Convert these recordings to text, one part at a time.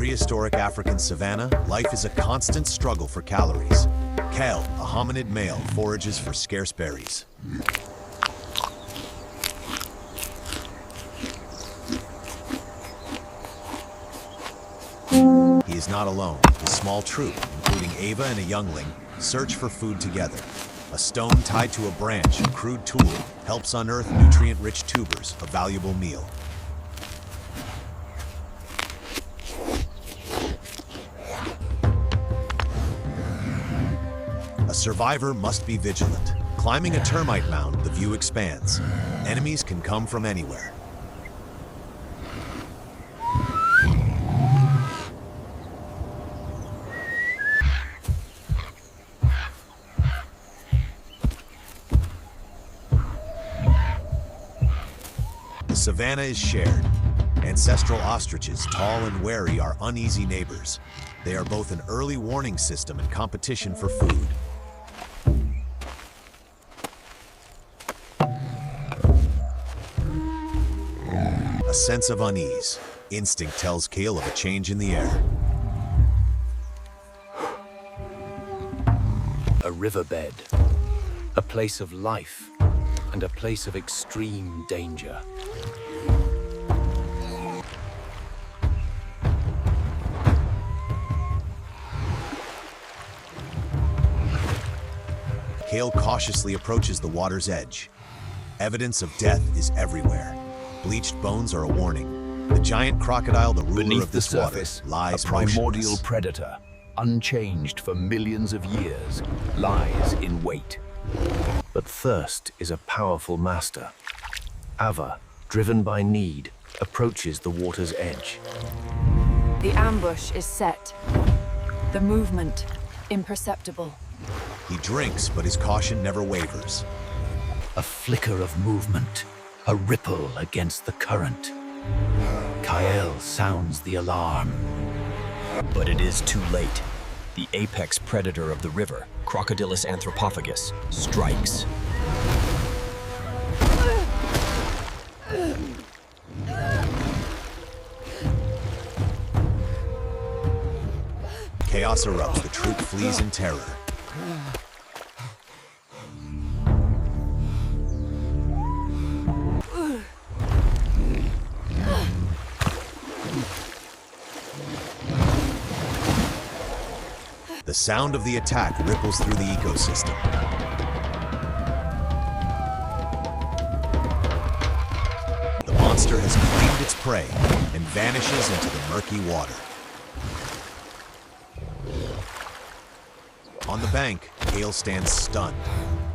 prehistoric African savanna, life is a constant struggle for calories. Kael, a hominid male, forages for scarce berries. He is not alone. His small troop, including Ava and a youngling, search for food together. A stone tied to a branch, a crude tool, helps unearth nutrient-rich tubers, a valuable meal. A survivor must be vigilant. Climbing a termite mound, the view expands. Enemies can come from anywhere. The savanna is shared. Ancestral ostriches, tall and wary, are uneasy neighbors. They are both an early warning system and competition for food. A sense of unease. Instinct tells Kael of a change in the air. A riverbed, a place of life, and a place of extreme danger. Kael cautiously approaches the water's edge. Evidence of death is everywhere. Bleached bones are a warning. The giant crocodile, the ruler Beneath of the this surface, water, lies a primordial motionless. predator, unchanged for millions of years, lies in wait. But thirst is a powerful master. Ava, driven by need, approaches the water's edge. The ambush is set. The movement imperceptible. He drinks, but his caution never wavers. A flicker of movement, a ripple against the current. Kael sounds the alarm. But it is too late. The apex predator of the river, Crocodylus anthropophagus, strikes. Chaos erupts, the troop flees in terror. The sound of the attack ripples through the ecosystem. The monster has claimed its prey and vanishes into the murky water. On the bank, Kael stands stunned.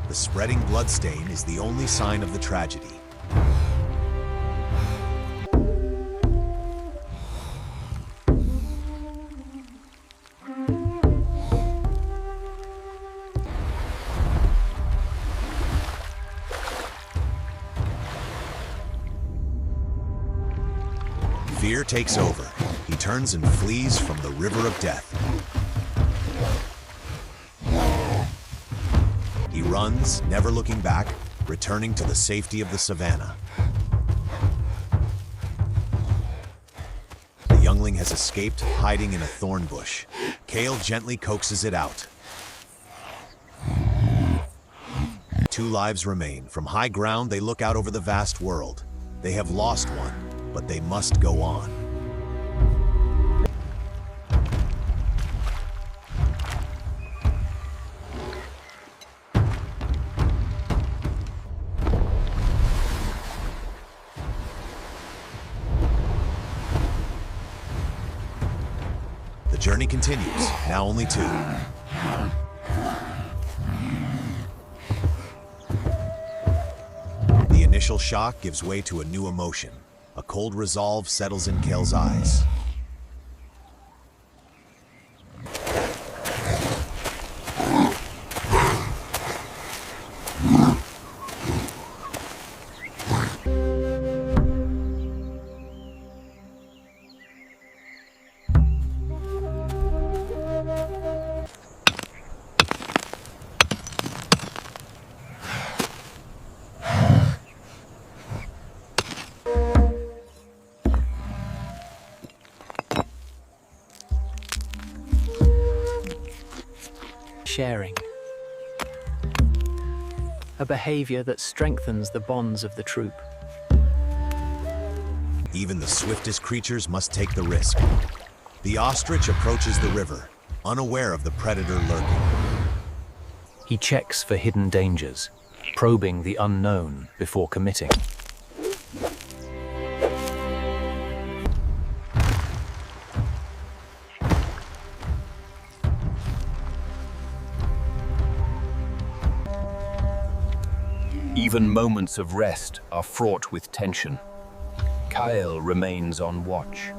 The spreading bloodstain is the only sign of the tragedy. Fear takes over. He turns and flees from the river of death. He runs, never looking back, returning to the safety of the savanna. The youngling has escaped, hiding in a thorn bush. Kael gently coaxes it out. 2 lives remain. From high ground, they look out over the vast world. They have lost one, but they must go on. The journey continues, now only 2. The initial shock gives way to a new emotion. A cold resolve settles in Kael's eyes. sharing. A behavior that strengthens the bonds of the troop. Even the swiftest creatures must take the risk. The ostrich approaches the river, unaware of the predator lurking. He checks for hidden dangers, probing the unknown before committing. Even moments of rest are fraught with tension. Kael remains on watch.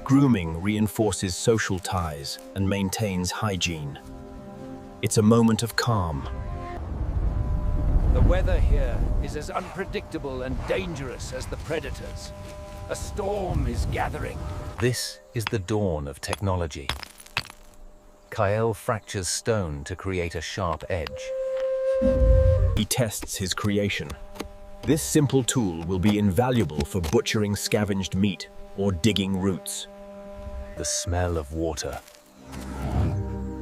Grooming reinforces social ties and maintains hygiene. It's a moment of calm. The weather here is as unpredictable and dangerous as the predators. A storm is gathering. This is the dawn of technology. Kael fractures stone to create a sharp edge. He tests his creation. This simple tool will be invaluable for butchering scavenged meat or digging roots. The smell of water.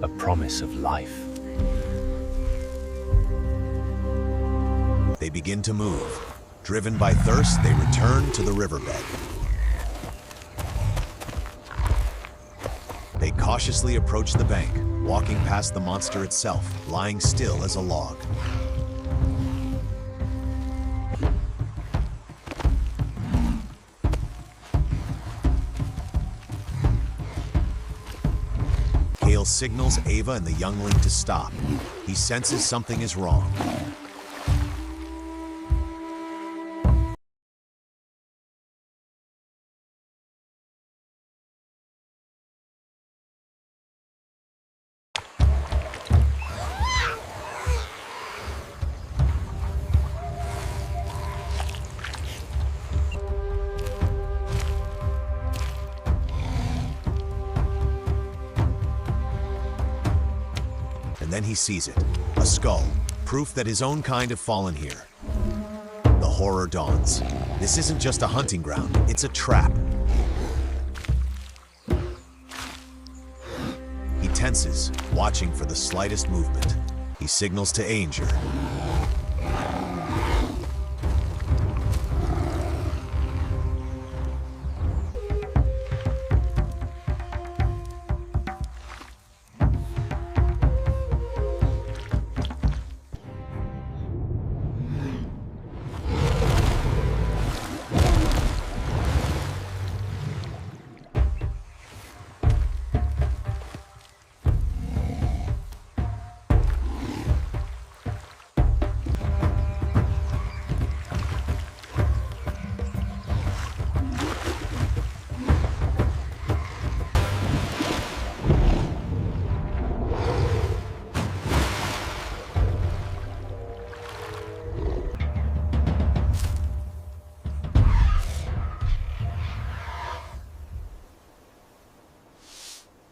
A promise of life. They begin to move. Driven by thirst, they return to the riverbed. They cautiously approach the bank, walking past the monster itself, lying still as a log. Kael signals Ava and the youngling to stop. He senses something is wrong. And then he sees it, a skull, proof that his own kind have fallen here. The horror dawns. This isn't just a hunting ground, it's a trap. He tenses, watching for the slightest movement. He signals to Ainger.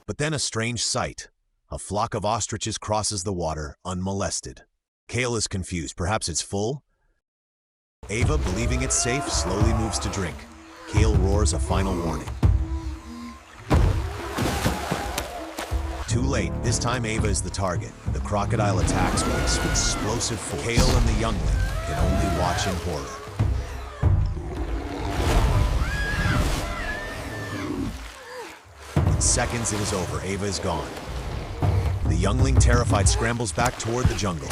But then a strange sight. A flock of ostriches crosses the water, unmolested. Kael is confused. Perhaps it's full? Ava, believing it's safe, slowly moves to drink. Kael roars a final warning. Too late. This time Ava is the target. The crocodile attacks with explosive force. Kael and the youngling can only watch in horror. In seconds, it is over. Ava is gone. The youngling, terrified, scrambles back toward the jungle.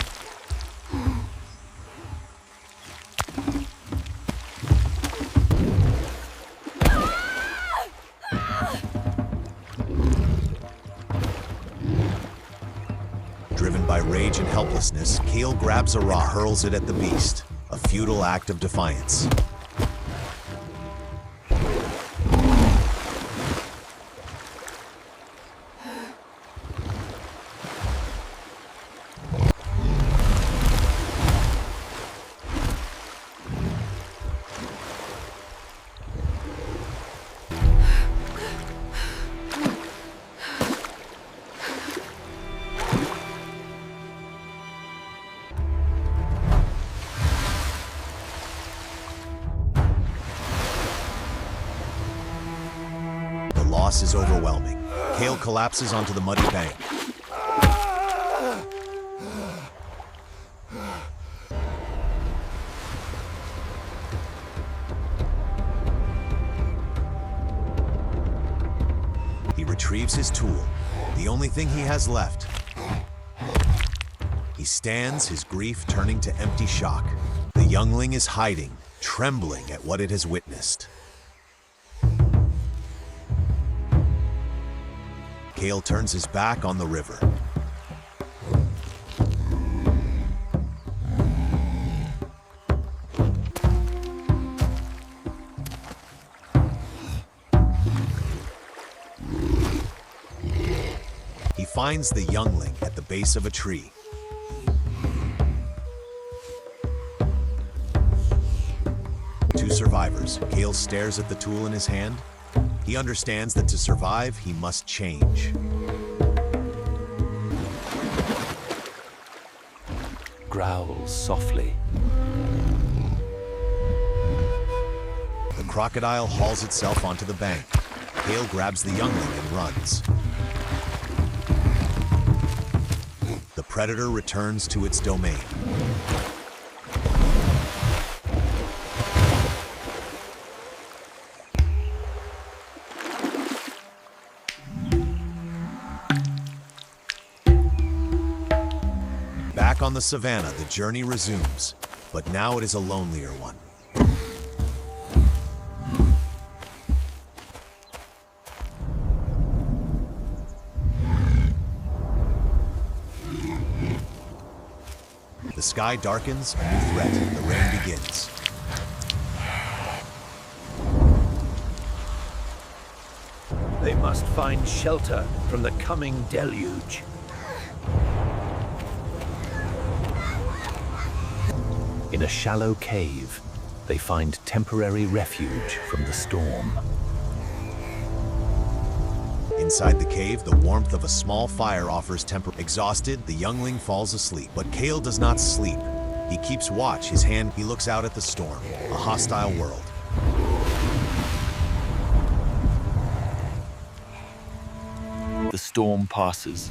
Driven by rage and helplessness, Kael grabs a rock, hurls it at the beast, a futile act of defiance. The loss is overwhelming. Kael collapses onto the muddy bank. He retrieves his tool, the only thing he has left. He stands, his grief turning to empty shock. The youngling is hiding, trembling at what it has witnessed. Kael turns his back on the river. He finds the youngling at the base of a tree. Two survivors. Kael stares at the tool in his hand. He understands that to survive, he must change. Growls softly. The crocodile hauls itself onto the bank. Kael grabs the youngling and runs. The predator returns to its domain. Back on the savannah, the journey resumes, but now it is a lonelier one. The sky darkens, a new threat. The rain begins. They must find shelter from the coming deluge. In a shallow cave, they find temporary refuge from the storm. Inside the cave, the warmth of a small fire offers temper. Exhausted, the youngling falls asleep. But Kael does not sleep. He keeps watch, his hand. He looks out at the storm, a hostile world. The storm passes.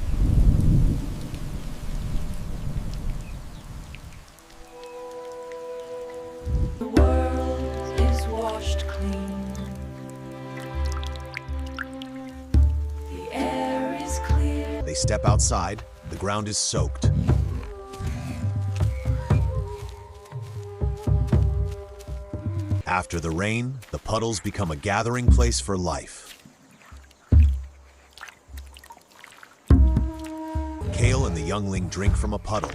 The world is washed clean. The air is clear. They step outside, the ground is soaked. After the rain, the puddles become a gathering place for life. Kael and the youngling drink from a puddle,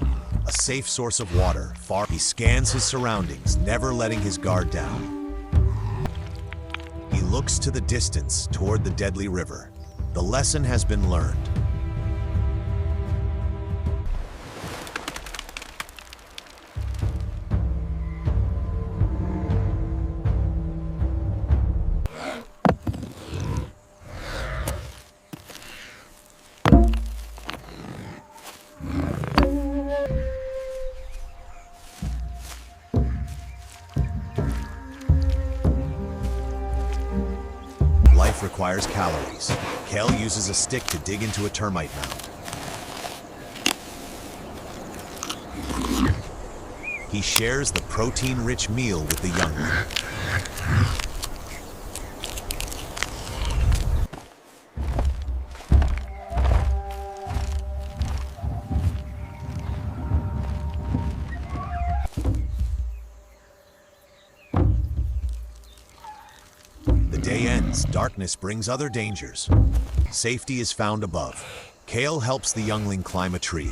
a safe source of water. He scans his surroundings, never letting his guard down. He looks to the distance, toward the deadly river. The lesson has been learned. Life requires calories. Kael uses a stick to dig into a termite mound. He shares the protein-rich meal with the youngling. The day ends. Darkness brings other dangers. Safety is found above. Kael helps the youngling climb a tree.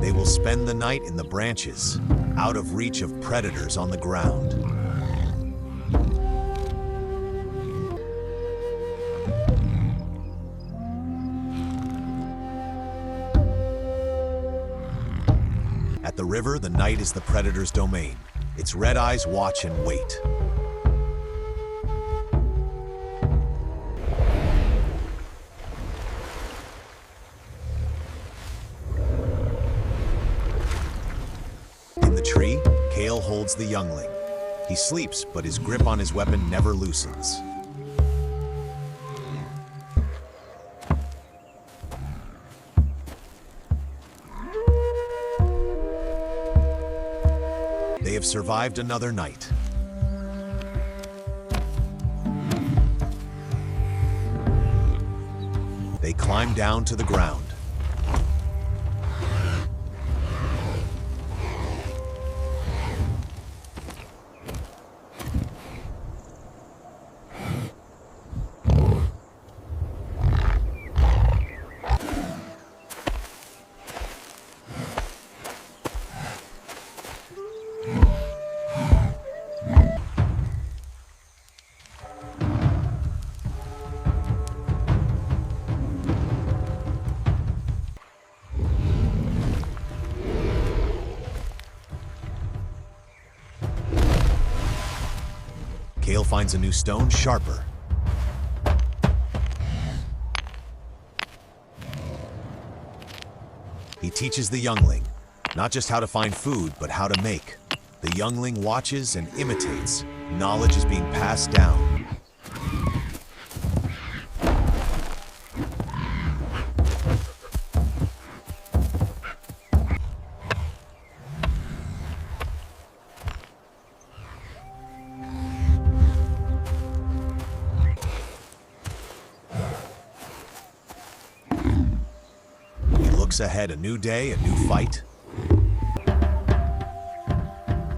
They will spend the night in the branches, out of reach of predators on the ground. At the river, the night is the predator's domain. Its red eyes watch and wait. In the tree, Kael holds the youngling. He sleeps, but his grip on his weapon never loosens. They have survived another night. They climb down to the ground. Kael finds a new stone sharper. He teaches the youngling not just how to find food, but how to make. The youngling watches and imitates. Knowledge is being passed down. Looks ahead, a new day, a new fight.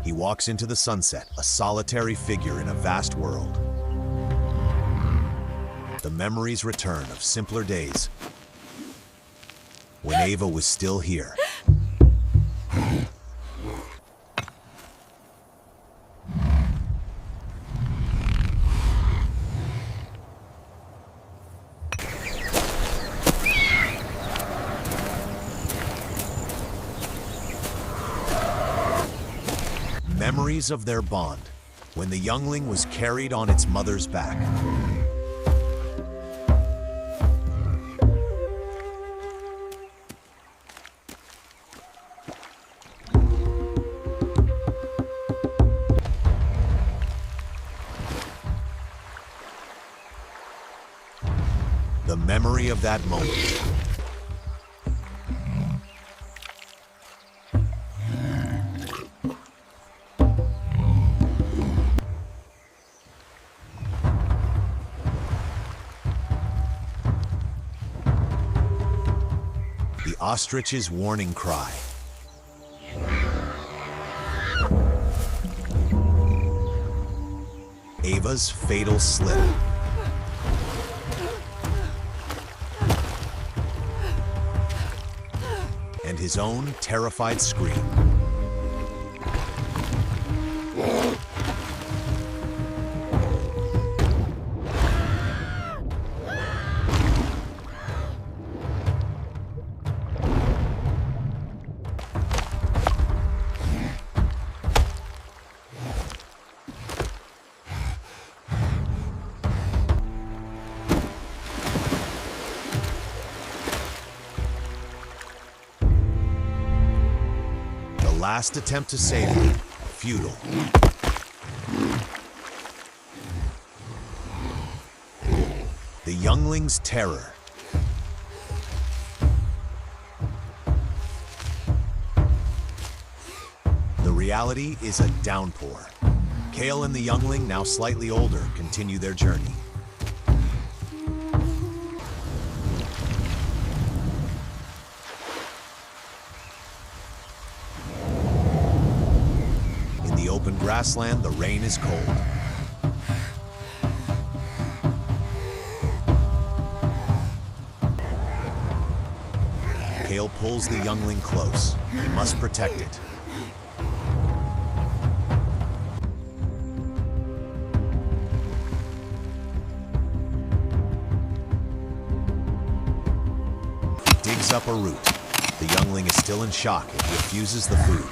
He walks into the sunset, a solitary figure in a vast world. The memories return of simpler days when Ava was still here. Memories of their bond, when the youngling was carried on its mother's back. The memory of that moment. The ostrich's warning cry. Ava's fatal slip. And his own terrified scream. Last attempt to save him, futile. The youngling's terror. The reality is a downpour. Kael and the youngling, now slightly older, continue their journey. Open grassland, the rain is cold. Kael pulls the youngling close. He must protect it. He digs up a root. The youngling is still in shock and he refuses the food.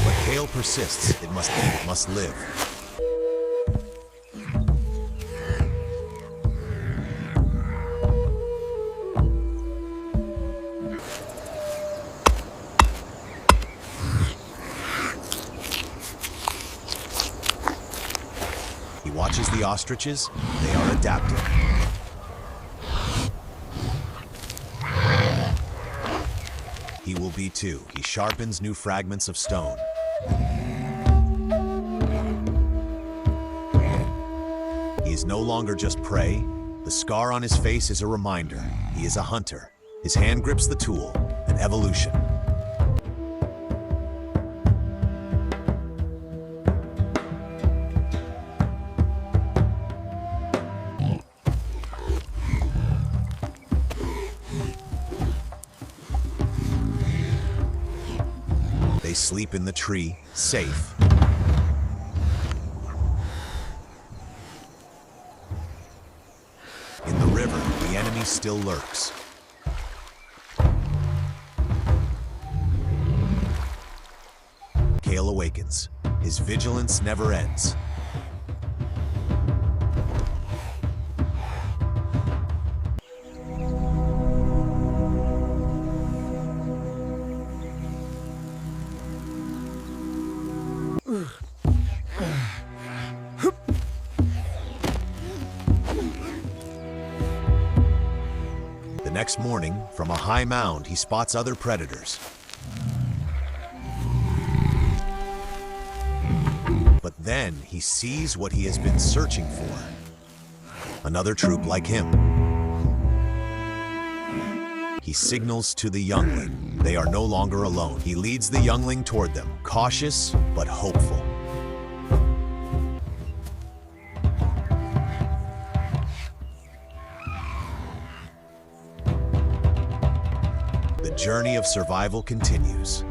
But Kael persists. It must eat, it must live. He watches the ostriches. They are adapting. He will be too. He sharpens new fragments of stone. He is no longer just prey, The scar on his face is a reminder he is a hunter. His hand grips the tool, an evolution. They sleep in the tree, safe. In the river, the enemy still lurks. Kael awakens. His vigilance never ends. The next morning, from a high mound, he spots other predators. But then he sees what he has been searching for. Another troop like him. He signals to the youngling. They are no longer alone. He leads the youngling toward them, cautious but hopeful. The journey of survival continues.